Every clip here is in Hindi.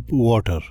Deep water.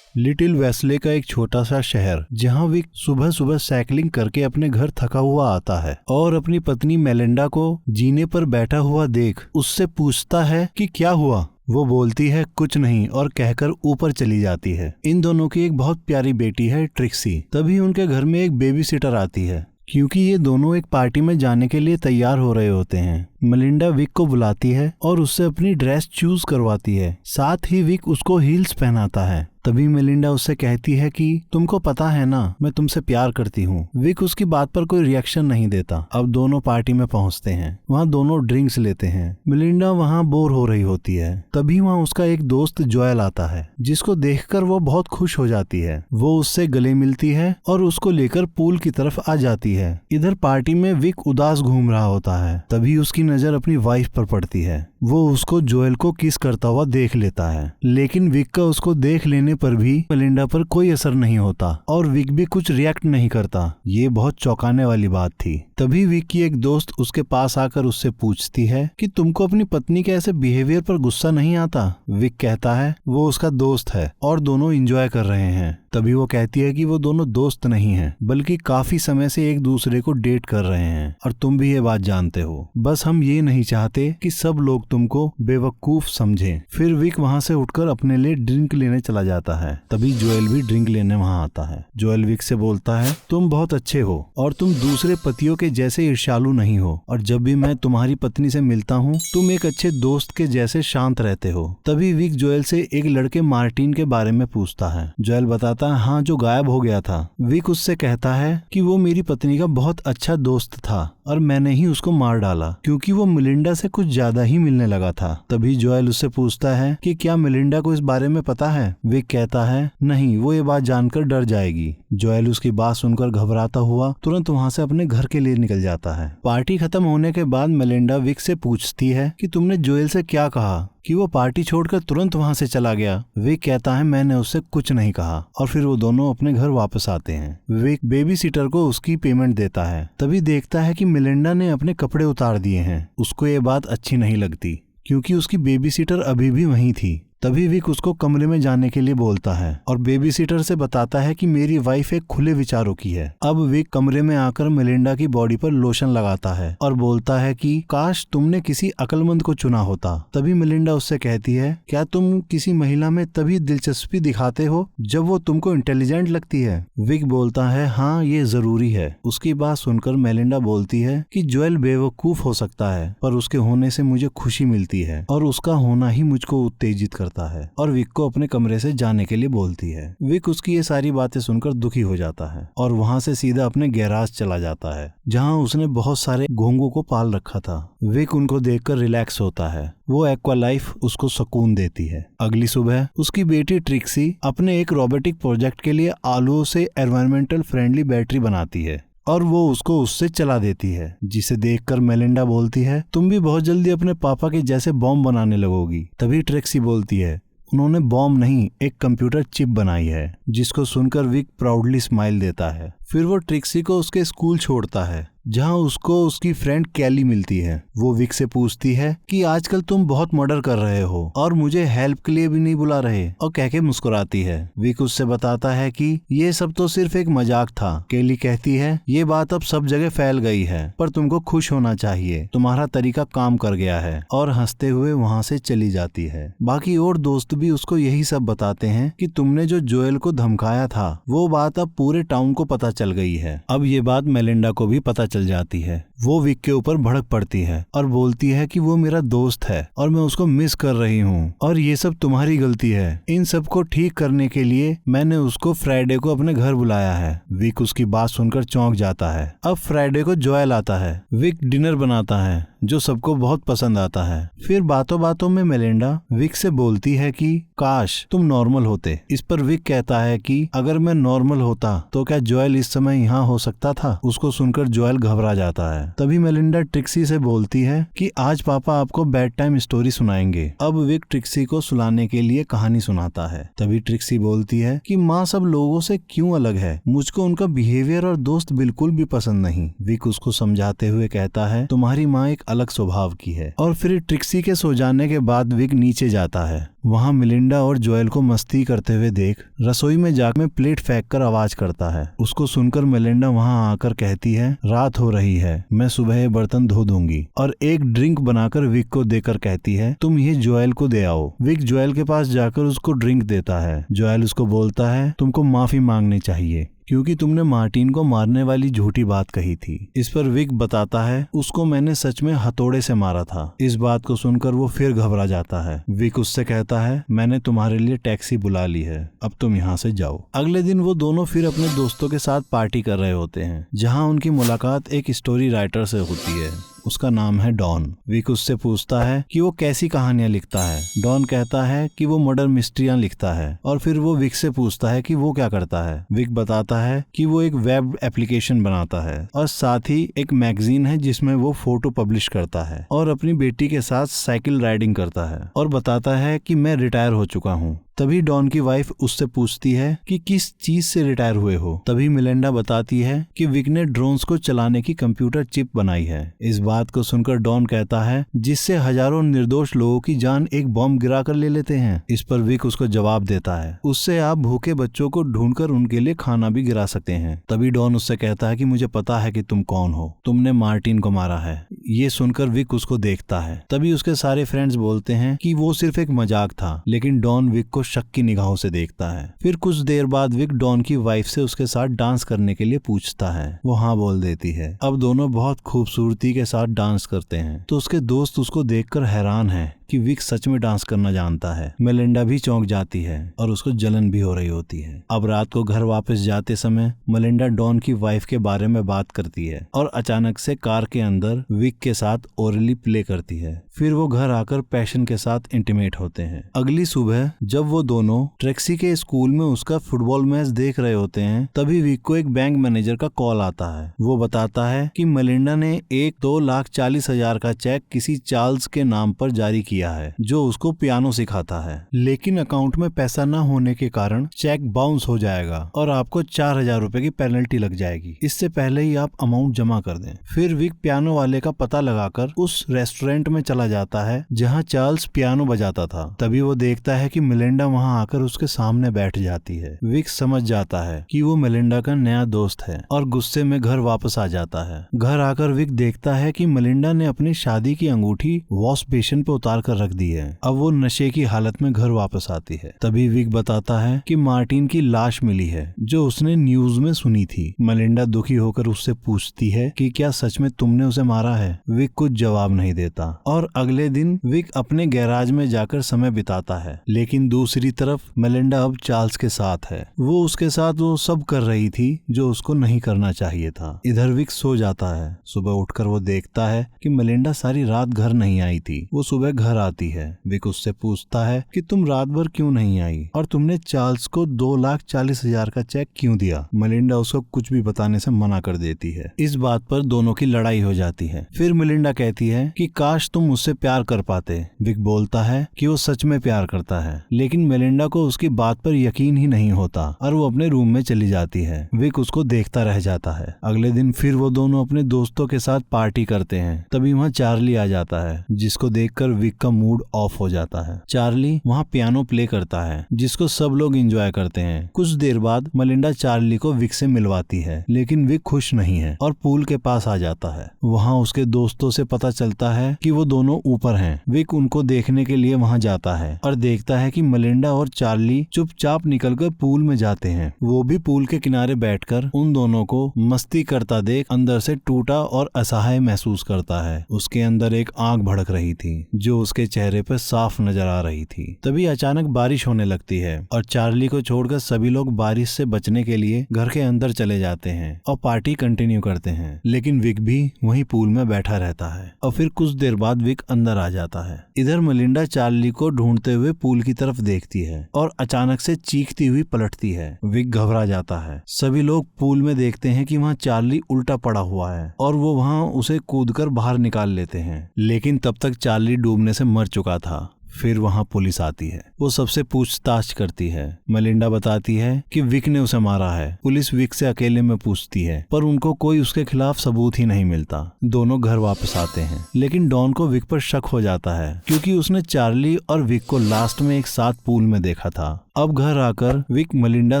लिटिल वेस्ले का एक छोटा सा शहर, जहां विक सुबह सुबह साइकिलिंग करके अपने घर थका हुआ आता है और अपनी पत्नी मेलिंडा को जीने पर बैठा हुआ देख उससे पूछता है कि क्या हुआ। वो बोलती है कुछ नहीं और कहकर ऊपर चली जाती है। इन दोनों की एक बहुत प्यारी बेटी है ट्रिक्सी। तभी उनके घर में एक बेबी सिटर आती है, क्योंकि ये दोनों एक पार्टी में जाने के लिए तैयार हो रहे होते हैं। मेलिंडा विक को बुलाती है और उससे अपनी ड्रेस चूज करवाती है। साथ ही विक उसको हील्स पहनाता है। तभी मेलिंडा उससे कहती है कि तुमको पता है ना, मैं तुमसे प्यार करती हूँ। विक उसकी बात पर कोई रिएक्शन नहीं देता। अब दोनों पार्टी में पहुँचते हैं। वहाँ दोनों ड्रिंक्स लेते हैं। मेलिंडा वहाँ बोर हो रही होती है। तभी वहाँ उसका एक दोस्त जोएल आता है, जिसको देखकर वो बहुत खुश हो जाती है। वो उससे गले मिलती है और उसको लेकर पूल की तरफ आ जाती है। इधर पार्टी में विक उदास घूम रहा होता है। तभी उसकी नजर अपनी वाइफ पर पड़ती है। वो उसको जोएल को किस करता हुआ देख लेता है, लेकिन विक का उसको देख लेने पर भी मेलिंडा पर कोई असर नहीं होता और विक भी कुछ रिएक्ट नहीं करता। ये बहुत चौंकाने वाली बात थी। तभी विक की एक दोस्त उसके पास आकर उससे पूछती है कि तुमको अपनी पत्नी के ऐसे बिहेवियर पर गुस्सा नहीं आता। विक कहता है वो उसका दोस्त है और दोनों एंजॉय कर रहे हैं। तभी वो कहती है कि वो दोनों दोस्त नहीं हैं, बल्कि काफी समय से एक दूसरे को डेट कर रहे हैं और तुम भी ये बात जानते हो। बस हम ये नहीं चाहते कि सब लोग तुमको बेवकूफ समझें। फिर विक वहाँ से उठकर अपने लिए ड्रिंक लेने चला जाता है। तभी जोएल भी ड्रिंक लेने वहाँ आता है। जोएल विक से बोलता है तुम बहुत अच्छे हो और तुम दूसरे पतियों के जैसे ईर्ष्यालु नहीं हो, और जब भी मैं तुम्हारी पत्नी से मिलता हूँ तुम एक अच्छे दोस्त के जैसे शांत रहते हो। तभी विक जोएल से एक लड़के मार्टिन के बारे में पूछता है। जोएल बताता है हाँ, जो गायब हो गया था। विक उससे कहता है कि वो मेरी पत्नी का बहुत अच्छा दोस्त था और मैंने ही उसको मार डाला, क्योंकि वो मेलिंडा से कुछ ज्यादा ही मिलने लगा था। तभी जोएल उससे पूछता है कि क्या मेलिंडा को इस बारे में पता है। विक कहता है नहीं, वो ये बात जानकर डर जाएगी। जोएल उसकी बात सुनकर घबराता हुआ तुरंत वहाँ से अपने घर के लिए निकल जाता है। पार्टी खत्म होने के बाद मेलिंडा विक से पूछती है कि तुमने जोएल से क्या कहा कि वो पार्टी छोड़कर तुरंत वहाँ से चला गया। विक कहता है मैंने उससे कुछ नहीं कहा, और फिर वो दोनों अपने घर वापस आते हैं। विक बेबी सिटर को उसकी पेमेंट देता है। तभी देखता है कि मेलिंडा ने अपने कपड़े उतार दिए हैं। उसको ये बात अच्छी नहीं लगती, क्योंकि उसकी बेबी सिटर अभी भी वहीं थी। तभी विक उसको कमरे में जाने के लिए बोलता है और बेबी सिटर से बताता है कि मेरी वाइफ एक खुले विचारों की है। अब विक कमरे में आकर मेलिंडा की बॉडी पर लोशन लगाता है और बोलता है कि काश तुमने किसी अक्लमंद को चुना होता। तभी मेलिंडा उससे कहती है क्या तुम किसी महिला में तभी दिलचस्पी दिखाते हो जब वो तुमको इंटेलिजेंट लगती है। विक बोलता है हाँ, ये जरूरी है। उसकी बात सुनकर मेलिंडा बोलती है कि जोएल बेवकूफ हो सकता है, पर उसके होने से मुझे खुशी मिलती है और उसका होना ही मुझको उत्तेजित करता है, और विक को अपने कमरे से जाने के लिए बोलती है। विक उसकी ये सारी बातें सुनकर दुखी हो जाता है और वहाँ से सीधा अपने गैराज चला जाता है, जहाँ उसने बहुत सारे घोंघों को पाल रखा था। विक उनको देखकर रिलैक्स होता है। वो एक्वा लाइफ उसको सुकून देती है। अगली सुबह उसकी बेटी ट्रिक्सी अपने एक रोबोटिक प्रोजेक्ट के लिए आलूओं से एनवायरमेंटल फ्रेंडली बैटरी बनाती है और वो उसको उससे चला देती है, जिसे देखकर मेलिंडा बोलती है तुम भी बहुत जल्दी अपने पापा के जैसे बॉम्ब बनाने लगोगी। तभी ट्रिक्सी बोलती है उन्होंने बॉम्ब नहीं, एक कंप्यूटर चिप बनाई है, जिसको सुनकर विक प्राउडली स्माइल देता है। फिर वो ट्रिक्सी को उसके स्कूल छोड़ता है, जहाँ उसको उसकी फ्रेंड कैली मिलती है। वो विक से पूछती है कि आजकल तुम बहुत मर्डर कर रहे हो और मुझे हेल्प के लिए भी नहीं बुला रहे, और कह के मुस्कुराती है। विक उससे बताता है कि ये सब तो सिर्फ एक मजाक था। कैली कहती है ये बात अब सब जगह फैल गई है, पर तुमको खुश होना चाहिए, तुम्हारा तरीका काम कर गया है, और हंसते हुए वहाँ से चली जाती है। बाकी और दोस्त भी उसको यही सब बताते हैं कि तुमने जो जोएल को धमकाया था वो बात अब पूरे टाउन को पता चल गई है। अब ये बात मेलिंडा को भी पता चल जाती है। वो विक के ऊपर भड़क पड़ती है और बोलती है कि वो मेरा दोस्त है और मैं उसको मिस कर रही हूँ, और ये सब तुम्हारी गलती है। इन सब को ठीक करने के लिए मैंने उसको फ्राइडे को अपने घर बुलाया है। विक उसकी बात सुनकर चौंक जाता है। अब फ्राइडे को जोएल आता है। विक डिनर बनाता है जो सबको बहुत पसंद आता है। फिर बातों बातों में मेलिंडा विक से बोलती है कि काश तुम नॉर्मल होते। इस पर विक कहता है कि अगर मैं नॉर्मल होता तो क्या जोएल इस समय यहाँ हो सकता था। उसको सुनकर जोएल घबरा जाता है। तभी मेलिंडा ट्रिक्सी से बोलती है कि आज पापा आपको बेड टाइम स्टोरी सुनाएंगे। अब विक ट्रिक्सी को सुलाने के लिए कहानी सुनाता है। तभी ट्रिक्सी बोलती है कि माँ सब लोगों से क्यों अलग है, मुझको उनका बिहेवियर और दोस्त बिल्कुल भी पसंद नहीं। विक उसको समझाते हुए कहता है तुम्हारी माँ एक अलग स्वभाव की है। और फिर ट्रिक्सी के सो जाने के बाद विक नीचे जाता है। वहाँ मिलिंडा और जोएल को मस्ती करते हुए देख रसोई में जाकर में प्लेट फेंक कर आवाज करता है। उसको सुनकर मिलिंडा वहाँ आकर कहती है, रात हो रही है, मैं सुबह ये बर्तन धो दूंगी। और एक ड्रिंक बनाकर विक को देकर कहती है, तुम ये जोएल को दे आओ। विक जोएल के पास जाकर उसको ड्रिंक देता है। जोएल उसको बोलता है, तुमको माफी मांगनी चाहिए क्योंकि तुमने मार्टिन को मारने वाली झूठी बात कही थी। इस पर विक बताता है, उसको मैंने सच में हथौड़े से मारा था। इस बात को सुनकर वो फिर घबरा जाता है। विक उससे कहता है, मैंने तुम्हारे लिए टैक्सी बुला ली है, अब तुम यहाँ से जाओ। अगले दिन वो दोनों फिर अपने दोस्तों के साथ पार्टी कर रहे होते हैं, जहाँ उनकी मुलाकात एक स्टोरी राइटर से होती है। उसका नाम है डॉन। विक उससे पूछता है कि वो कैसी कहानियां लिखता है। डॉन कहता है कि वो मर्डर मिस्ट्रियां लिखता है। और फिर वो विक से पूछता है कि वो क्या करता है। विक बताता है कि वो एक वेब एप्लीकेशन बनाता है और साथ ही एक मैगजीन है जिसमें वो फोटो पब्लिश करता है और अपनी बेटी के साथ साइकिल राइडिंग करता है। और बताता है कि मैं रिटायर हो चुका हूँ। तभी डॉन की वाइफ उससे पूछती है कि किस चीज से रिटायर हुए हो। तभी मिलिंडा बताती है कि विक ने ड्रोन्स को चलाने की कंप्यूटर चिप बनाई है। इस बात को सुनकर डॉन कहता है, जिससे हजारों निर्दोष लोगों की जान एक बॉम्ब गिरा कर ले लेते हैं। इस पर विक उसको जवाब देता है, उससे आप भूखे बच्चों को ढूंढकर उनके लिए खाना भी गिरा सकते हैं। तभी डॉन उससे कहता है कि मुझे पता है कि तुम कौन हो, तुमने मार्टिन को मारा है। ये सुनकर विक उसको देखता है। तभी उसके सारे फ्रेंड्स बोलते हैं कि वो सिर्फ एक मजाक था, लेकिन डॉन विक को शक की निगाहों से देखता है। फिर कुछ देर बाद विक डॉन की वाइफ से उसके साथ डांस करने के लिए पूछता है। वो हाँ बोल देती है। अब दोनों बहुत खूबसूरती के साथ डांस करते हैं तो उसके दोस्त उसको देखकर हैरान है कि विक सच में डांस करना जानता है। मेलिंडा भी चौंक जाती है और उसको जलन भी हो रही होती है। अब रात को घर वापस जाते समय मेलिंडा डॉन की वाइफ के बारे में बात करती है और अचानक से कार के अंदर विक के साथ ओरली प्ले करती है। फिर वो घर आकर पैशन के साथ इंटीमेट होते हैं। अगली सुबह जब वो दोनों ट्रिक्सी के स्कूल में उसका फुटबॉल मैच देख रहे होते हैं, तभी विक को एक बैंक मैनेजर का कॉल आता है। वो बताता है कि मेलिंडा ने एक 2,40,000 का चेक किसी चार्ल्स के नाम पर जारी किया है, जो उसको पियानो सिखाता है, लेकिन अकाउंट में पैसा न होने के कारण चेक बाउंस हो जाएगा और आपको 4,000 रुपए की पेनल्टी लग जाएगी। इससे पहले ही आप अमाउंट जमा कर दें। फिर विक पियानो वाले का पता लगाकर उस रेस्टोरेंट में चला जाता है जहां चार्ल्स पियानो बजाता था। तभी वो देखता है कि मेलिंडा वहां आकर उसके सामने बैठ जाती है। विक समझ जाता है कि वो मेलिंडा का नया दोस्त है और गुस्से में घर वापस आ जाता है। घर आकर विक देखता है कि मेलिंडा ने अपनी शादी की अंगूठी वॉश बेसिन पे उतार कर रख दी है। अब वो नशे की हालत में घर वापस आती है। तभी विक बताता है कि मार्टिन की लाश मिली है जो उसने न्यूज में सुनी थी। मेलिंडा दुखी होकर उससे पूछती है कि क्या सच में तुमने उसे मारा है। विक कुछ जवाब नहीं देता और अगले दिन विक अपने गैराज में जाकर समय बिताता है। लेकिन दूसरी तरफ मेलिंडा अब चार्ल्स के साथ है। वो उसके साथ वो सब कर रही थी जो उसको नहीं करना चाहिए था। इधर विक सो जाता है। सुबह उठकर वो देखता है कि मेलिंडा सारी रात घर नहीं आई थी। वो सुबह घर आती है। विक उससे पूछता है कि तुम रात भर क्यों नहीं आई और तुमने चार्ल्स को 2,40,000 का चेक क्यों दिया। मेलिंडा उसको कुछ भी बताने से मना कर देती है। इस बात पर दोनों की लड़ाई हो जाती है। फिर मेलिंडा कहती है कि काश तुम मुझसे प्यार कर पाते। विक बोलता है कि वो सच में प्यार करता है, लेकिन मेलिंडा को उसकी बात पर यकीन ही नहीं होता और वो अपने रूम में चली जाती है। विक उसको देखता रह जाता है। अगले दिन फिर वो दोनों अपने दोस्तों के साथ पार्टी करते हैं। तभी वहाँ चार्ली आ जाता है, जिसको देखकर विक का मूड ऑफ हो जाता है। चार्ली वहाँ पियानो प्ले करता है जिसको सब लोग एंजॉय करते हैं। कुछ देर बाद मेलिंडा चार्ली को विक से मिलवाती है, लेकिन विक खुश नहीं है और पूल के पास आ जाता है। वहाँ उसके दोस्तों से पता चलता है कि वो दोनों ऊपर हैं। विक उनको देखने के लिए वहाँ जाता है और देखता है कि मेलिंडा और चार्ली चुपचाप निकलकर पूल में जाते हैं। वो भी पूल के किनारे बैठकर उन दोनों को मस्ती करता देख अंदर से टूटा और असहाय महसूस करता है। उसके अंदर एक आग भड़क रही थी जो उसके चेहरे पर साफ नजर आ रही थी। तभी अचानक बारिश होने लगती है और चार्ली को छोड़कर सभी लोग बारिश से बचने के लिए घर के अंदर चले जाते हैं और पार्टी कंटिन्यू करते हैं। लेकिन विक भी वहीं पूल में बैठा रहता है और फिर कुछ देर बाद विक अंदर आ जाता है। इधर मेलिंडा चार्ली को ढूंढते हुए पूल की तरफ देखती है और अचानक से चीखती हुई पलटती है। विक घबरा जाता है। सभी लोग पूल में देखते हैं कि वहाँ चार्ली उल्टा पड़ा हुआ है और वो वहाँ उसे कूदकर बाहर निकाल लेते हैं, लेकिन तब तक चार्ली डूबने से मर चुका था। फिर वहाँ पुलिस आती है। वो सबसे पूछताछ करती है। मेलिंडा बताती है कि विक ने उसे मारा है। पुलिस विक से अकेले में पूछती है, पर उनको कोई उसके खिलाफ सबूत ही नहीं मिलता। दोनों घर वापस आते हैं, लेकिन डॉन को विक पर शक हो जाता है क्योंकि उसने चार्ली और विक को लास्ट में एक साथ पूल में देखा था। अब घर आकर विक मेलिंडा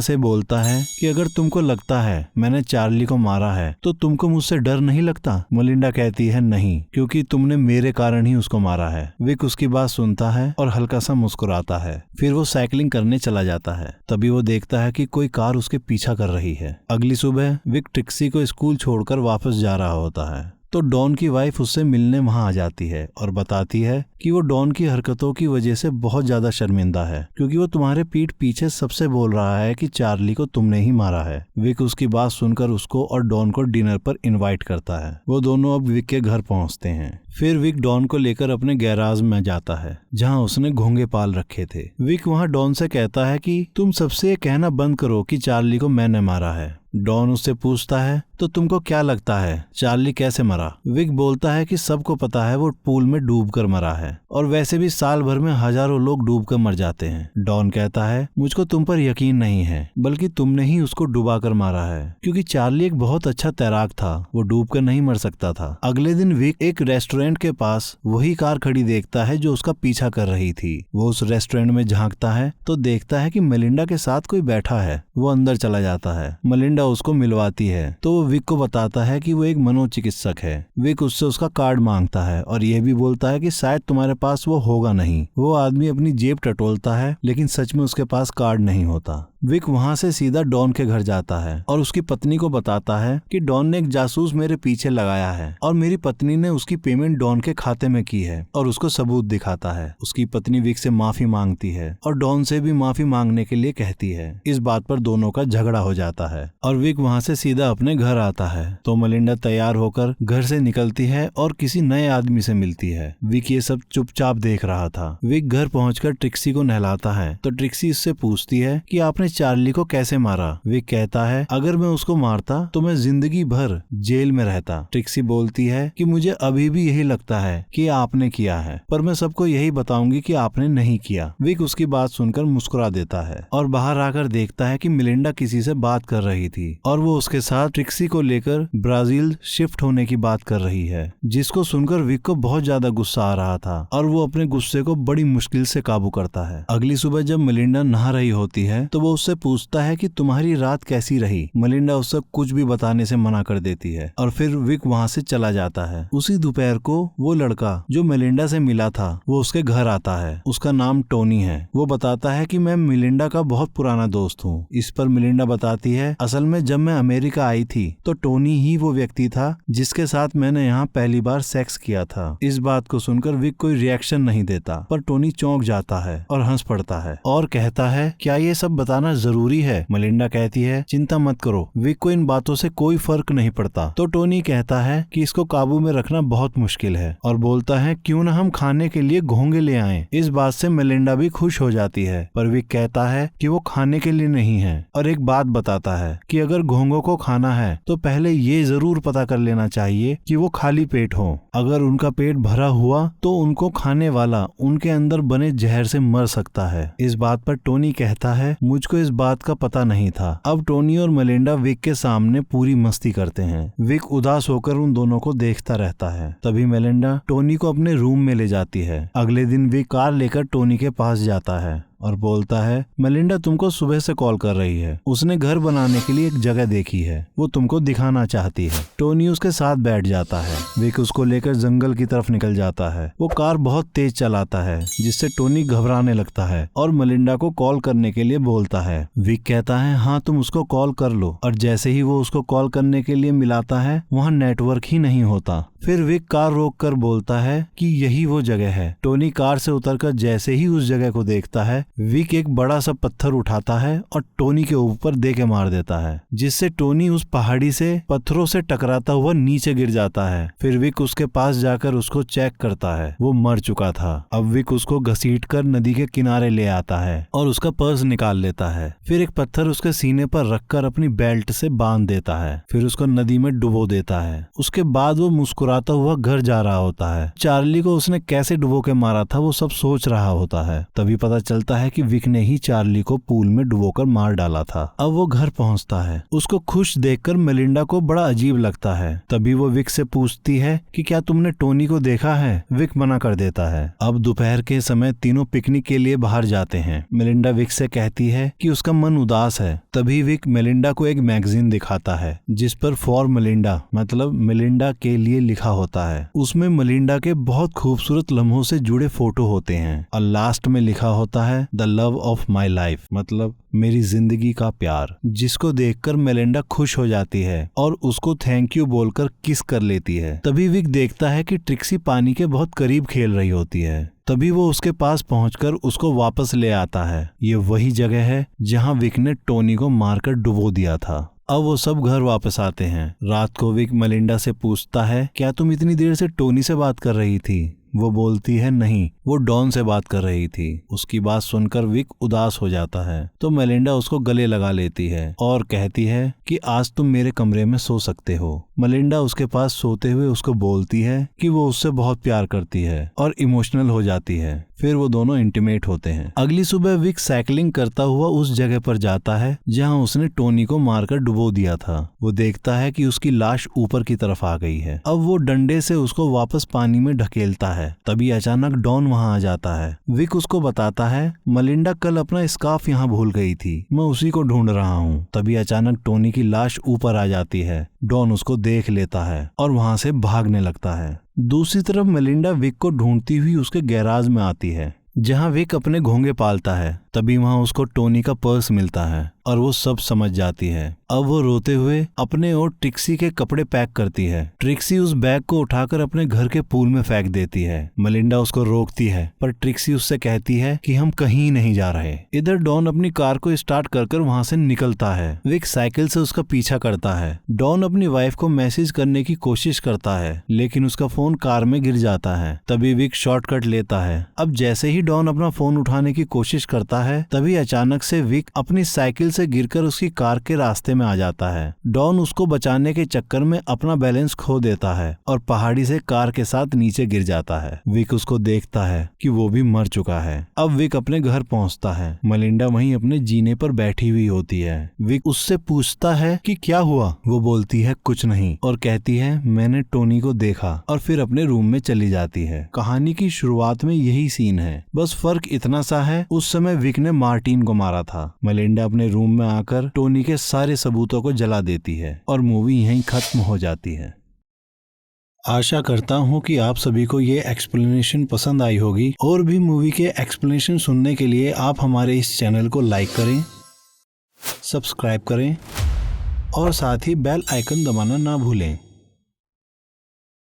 से बोलता है कि अगर तुमको लगता है मैंने चार्ली को मारा है तो तुमको मुझसे डर नहीं लगता। मेलिंडा कहती है नहीं, क्योंकि तुमने मेरे कारण ही उसको मारा है। विक उसकी बात सुनता है और हल्का सा मुस्कुराता है। फिर वो साइकिलिंग करने चला जाता है। तभी वो देखता है कि कोई कार उसके पीछा कर रही है। अगली सुबह विक ट्रिक्सी को स्कूल छोड़कर वापस जा रहा होता है तो डॉन की वाइफ उससे मिलने वहां आ जाती है और बताती है कि वो डॉन की हरकतों की वजह से बहुत ज्यादा शर्मिंदा है, क्योंकि वो तुम्हारे पीठ पीछे सबसे बोल रहा है कि चार्ली को तुमने ही मारा है। विक उसकी बात सुनकर उसको और डॉन को डिनर पर इनवाइट करता है। वो दोनों अब विक के घर पहुंचते हैं। फिर विक डॉन को लेकर अपने गैराज में जाता है जहां उसने घोंगे पाल रखे थे। विक वहां डॉन से कहता है कि तुम सबसे ये कहना बंद करो कि चार्ली को मैंने मारा है। डॉन उससे पूछता है तो तुमको क्या लगता है चार्ली कैसे मरा? विक बोलता है कि सबको पता है वो पूल में डूबकर मरा है, और वैसे भी साल भर में हजारों लोग डूबकर मर जाते हैं। डॉन कहता है मुझको तुम पर यकीन नहीं है, बल्कि तुमने ही उसको डुबाकर मारा है, क्योंकि चार्ली एक बहुत अच्छा तैराक था, वो डूबकर नहीं मर सकता था। अगले दिन विक एक रेस्टोरेंट के पास वही कार खड़ी देखता है जो उसका पीछा कर रही थी। वो उस रेस्टोरेंट में झांकता है तो देखता है कि मेलिंडा के साथ कोई बैठा है। वो अंदर चला जाता है। मेलिंडा उसको मिलवाती है तो वो विक को बताता है कि वो एक मनोचिकित्सक है। विक उससे उसका कार्ड मांगता है और यह भी बोलता है कि शायद तुम्हारे पास वो होगा नहीं। वो आदमी अपनी जेब टटोलता है, लेकिन सच में उसके पास कार्ड नहीं होता। विक वहां से सीधा डॉन के घर जाता है और उसकी पत्नी को बताता है कि डॉन ने एक जासूस मेरे पीछे लगाया है और मेरी पत्नी ने उसकी पेमेंट डॉन के खाते में की है, और उसको सबूत दिखाता है। उसकी पत्नी विक से माफी मांगती है और डॉन से भी माफी मांगने के लिए कहती है। इस बात पर दोनों का झगड़ा हो जाता है और विक वहां से सीधा अपने घर आता है। तो मेलिंडा तैयार होकर घर से निकलती है और किसी नए आदमी से मिलती है। विक ये सब चुपचाप देख रहा था। विक घर पहुंचकर ट्रिक्सी को नहलाता है तो ट्रिक्सी इससे पूछती है कि आपने चार्ली को कैसे मारा? विक कहता है अगर मैं उसको मारता तो मैं जिंदगी भर जेल में रहता। ट्रिक्सी बोलती है कि मुझे अभी भी यही लगता है कि आपने किया है, पर मैं सबको यही बताऊंगी कि आपने नहीं किया। विक उसकी बात सुनकर मुस्कुरा देता है और बाहर आकर देखता है कि मेलिंडा किसी से बात कर रही थी और वो उसके साथ ट्रिक्सी को लेकर ब्राजील शिफ्ट होने की बात कर रही है, जिसको सुनकर विक को बहुत ज्यादा गुस्सा आ रहा था और वो अपने गुस्से को बड़ी मुश्किल से काबू करता है। अगली सुबह जब मेलिंडा नहा रही होती है तो वो उससे पूछता है कि तुम्हारी रात कैसी रही। मेलिंडा उससे कुछ भी बताने से मना कर देती है और फिर विक वहाँ से चला जाता है। उसी दोपहर को वो लड़का जो मेलिंडा से मिला था वो उसके घर आता है। उसका नाम टोनी है। वो बताता है कि मैं मेलिंडा का बहुत पुराना दोस्त हूँ। इस पर मेलिंडा बताती है असल में जब मैं अमेरिका आई थी तो टोनी ही वो व्यक्ति था जिसके साथ मैंने यहाँ पहली बार सेक्स किया था। इस बात को सुनकर विक कोई रिएक्शन नहीं देता, पर टोनी चौंक जाता है और हंस पड़ता है और कहता है क्या ये सब बताना जरूरी है? मेलिंडा कहती है चिंता मत करो, विक को इन बातों से कोई फर्क नहीं पड़ता। तो टोनी कहता है कि इसको काबू में रखना बहुत मुश्किल है और बोलता है क्यों ना हम खाने के लिए घोंगे ले आएं। इस बात से मेलिंडा भी खुश हो जाती है, पर विक कहता है कि वो खाने के लिए नहीं है और एक बात बताता है कि अगर घोंगों को खाना है तो पहले ये जरूर पता कर लेना चाहिए कि वो खाली पेट हो। अगर उनका पेट भरा हुआ तो उनको खाने वाला उनके अंदर बने जहर से मर सकता है। इस बात पर टोनी कहता है मुझको इस बात का पता नहीं था। अब टोनी और मेलिंडा विक के सामने पूरी मस्ती करते हैं। विक उदास होकर उन दोनों को देखता रहता है। तभी मेलिंडा टोनी को अपने रूम में ले जाती है। अगले दिन विक कार लेकर टोनी के पास जाता है और बोलता है मेलिंडा तुमको सुबह से कॉल कर रही है। उसने घर बनाने के लिए एक जगह देखी है, वो तुमको दिखाना चाहती है। टोनी उसके साथ बैठ जाता है। विक उसको लेकर जंगल की तरफ निकल जाता है। वो कार बहुत तेज चलाता है जिससे टोनी घबराने लगता है और मेलिंडा को कॉल करने के लिए बोलता है। विक कहता है हाँ तुम उसको कॉल कर लो, और जैसे ही वो उसको कॉल करने के लिए मिलाता है वहाँ नेटवर्क ही नहीं होता। फिर विक कार रोक कर बोलता है कि यही वो जगह है। टोनी कार से उतरकर जैसे ही उस जगह को देखता है विक एक बड़ा सा पत्थर उठाता है और टोनी के ऊपर दे के मार देता है, जिससे टोनी उस पहाड़ी से पत्थरों से टकराता हुआ नीचे गिर जाता है। फिर विक उसके पास जाकर उसको चेक करता है, वो मर चुका था। अब विक उसको घसीटकर नदी के किनारे ले आता है और उसका पर्स निकाल लेता है। फिर एक पत्थर उसके सीने पर रखकर अपनी बेल्ट से बांध देता है, फिर उसको नदी में डुबो देता है। उसके बाद वो मुस्कुराता हुआ घर जा रहा होता है। चार्ली को उसने कैसे डुबो के मारा था वो सब सोच रहा होता है। तभी पता चलता है कि विक ने ही चार्ली को पूल में डुबोकर मार डाला था। अब वो घर पहुंचता है। उसको खुश देखकर मेलिंडा को बड़ा अजीब लगता है। तभी वो विक से पूछती है कि क्या तुमने टोनी को देखा है? विक मना कर देता है। अब दोपहर के समय तीनों पिकनिक के लिए बाहर जाते हैं। मेलिंडा विक से कहती है कि उसका मन उदास है। तभी विक मेलिंडा को एक मैगजीन दिखाता है जिस पर फॉर मेलिंडा मतलब मेलिंडा के लिए लिखा होता है। उसमें मेलिंडा के बहुत खूबसूरत लम्हों से जुड़े फोटो होते हैं और लास्ट में लिखा होता है the love of my life मतलब मेरी जिंदगी का प्यार, जिसको देखकर मेलिंडा खुश हो जाती है और उसको थैंक यू बोलकर किस कर लेती है। तभी विक देखता है कि ट्रिक्सी पानी के बहुत करीब खेल रही होती है। तभी वो उसके पास पहुंचकर उसको वापस ले आता है। ये वही जगह है जहां विक ने टोनी को मारकर डुबो दिया था। अब वो सब घर वापस आते हैं। रात को विक मेलिंडा से पूछता है क्या तुम इतनी देर से टोनी से बात कर रही थी? वो बोलती है नहीं, वो डॉन से बात कर रही थी। उसकी बात सुनकर विक उदास हो जाता है तो मेलिंडा उसको गले लगा लेती है और कहती है कि आज तुम मेरे कमरे में सो सकते हो। मेलिंडा उसके पास सोते हुए उसको बोलती है कि वो उससे बहुत प्यार करती है और इमोशनल हो जाती है। फिर वो दोनों इंटीमेट होते हैं। अगली सुबह विक साइकिलिंग करता हुआ उस जगह पर जाता है जहां उसने टोनी को मारकर डुबो दिया था। वो देखता है कि उसकी लाश ऊपर की तरफ आ गई है। अब वो डंडे से उसको वापस पानी में ढकेलता है। तभी अचानक डॉन वहां आ जाता है। विक उसको बताता है मेलिंडा कल अपना स्कार्फ यहाँ भूल गई थी, मैं उसी को ढूंढ रहा हूँ। तभी अचानक टोनी की लाश ऊपर आ जाती है। डॉन उसको देख लेता है और वहां से भागने लगता है। दूसरी तरफ मेलिंडा विक को ढूंढती हुई उसके गैराज में आती है जहां विक अपने घोंगे पालता है। तभी वहां उसको टोनी का पर्स मिलता है और वो सब समझ जाती है। अब वो रोते हुए अपने और ट्रिक्सी के कपड़े पैक करती है। ट्रिक्सी उस बैग को उठाकर अपने घर के पूल में फेंक देती है। मेलिंडा उसको रोकती है पर ट्रिक्सी उससे कहती है कि हम कहीं नहीं जा रहे। इधर डॉन अपनी कार को स्टार्ट कर वहां से निकलता है। विक साइकिल से उसका पीछा करता है। डॉन अपनी वाइफ को मैसेज करने की कोशिश करता है लेकिन उसका फोन कार में गिर जाता है। तभी विक शॉर्टकट लेता है। अब जैसे ही डॉन अपना फोन उठाने की कोशिश करता है तभी अचानक से विक अपनी साइकिल से गिरकर उसकी कार के रास्ते में आ जाता है। डॉन उसको बचाने के चक्कर में अपना बैलेंस खो देता है और पहाड़ी से कार के साथ नीचे गिर जाता है। विक उसको देखता है कि वो भी मर चुका है। अब विक अपने घर पहुंचता है। मेलिंडा वहीं अपने जीने पर बैठी हुई होती है। विक उससे पूछता है कि क्या हुआ? वो बोलती है कुछ नहीं और कहती है मैंने टोनी को देखा और फिर अपने रूम में चली जाती है। कहानी की शुरुआत में यही सीन है, बस फर्क इतना सा है उस समय विक ने मार्टिन को मारा था। मेलिंडा अपने रूम में आकर टोनी के सारे सबूतों को जला देती है और मूवी यहीं खत्म हो जाती है। आशा करता हूँ कि आप सभी को ये एक्सप्लेनेशन पसंद आई होगी। और भी मूवी के एक्सप्लेनेशन सुनने के लिए आप हमारे इस चैनल को लाइक करें, सब्सक्राइब करें और साथ ही बेल आइकन दबाना ना भूलें।